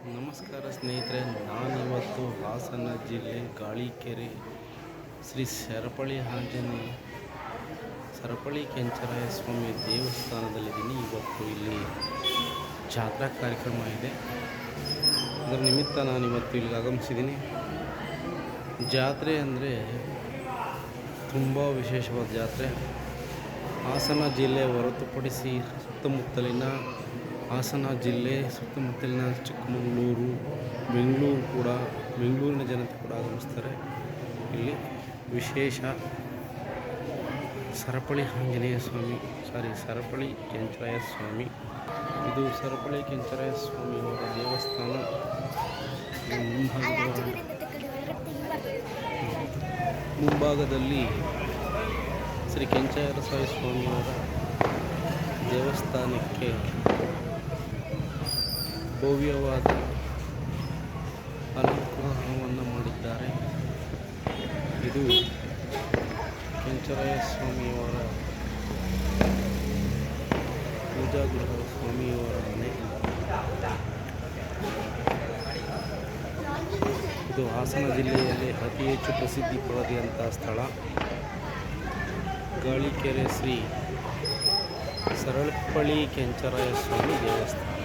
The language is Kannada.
ನಮಸ್ಕಾರ ಸ್ನೇಹಿತರೆ, ನಾನಿವತ್ತು ಹಾಸನ ಜಿಲ್ಲೆ ಗಾಳಿಕೆರೆ ಶ್ರೀ ಸರಪಳಿ ಕೆಂಚರಾಯ ಸ್ವಾಮಿ ದೇವಸ್ಥಾನದಲ್ಲಿದ್ದೀನಿ. ಇವತ್ತು ಇಲ್ಲಿ ಜಾತ್ರಾ ಕಾರ್ಯಕ್ರಮ ಇದೆ. ಅದರ ನಿಮಿತ್ತ ನಾನಿವತ್ತು ಇಲ್ಲಿಗೆ ಆಗಮಿಸಿದ್ದೀನಿ. ಜಾತ್ರೆ ಅಂದರೆ ತುಂಬ ವಿಶೇಷವಾದ ಜಾತ್ರೆ. ಹಾಸನ ಜಿಲ್ಲೆ ಹೊರತುಪಡಿಸಿ ಹಾಸನ ಜಿಲ್ಲೆ ಸುತ್ತಮುತ್ತಲಿನ ಚಿಕ್ಕಮಗಳೂರು, ಬೆಂಗಳೂರಿನ ಜನತೆ ಕೂಡ ಆಗಮಿಸ್ತಾರೆ. ಇಲ್ಲಿ ವಿಶೇಷ ಸರಪಳಿ ಕೆಂಚರಾಯ ಸ್ವಾಮಿ. ಇದು ಸರಪಳಿ ಕೆಂಚರಾಯ ಸ್ವಾಮಿಯವರ ದೇವಸ್ಥಾನ. ಮುಂಭಾಗದಲ್ಲಿ ಶ್ರೀ ಕೆಂಚರಾಯ ಸ್ವಾಮಿಯವರ ದೇವಸ್ಥಾನಕ್ಕೆ ಭವ್ಯವಾದ ಅಲಂಕಾರವನ್ನು ಮಾಡಿದ್ದಾರೆ. ಇದು ಕೆಂಚರಾಯ ಸ್ವಾಮಿಯವರ ಪೂಜಾಗೃಹ, ಸ್ವಾಮಿಯವರ ಮನೆ. ಇದು ಹಾಸನ ಜಿಲ್ಲೆಯಲ್ಲಿ ಅತಿ ಹೆಚ್ಚು ಪ್ರಸಿದ್ಧಿ ಪಡೆದಂತಹ ಸ್ಥಳ ಗಾಳಿಕೆರೆ ಶ್ರೀ ಸರಪಳಿ ಕೆಂಚರಾಯ ಸ್ವಾಮಿ ದೇವಸ್ಥಾನ.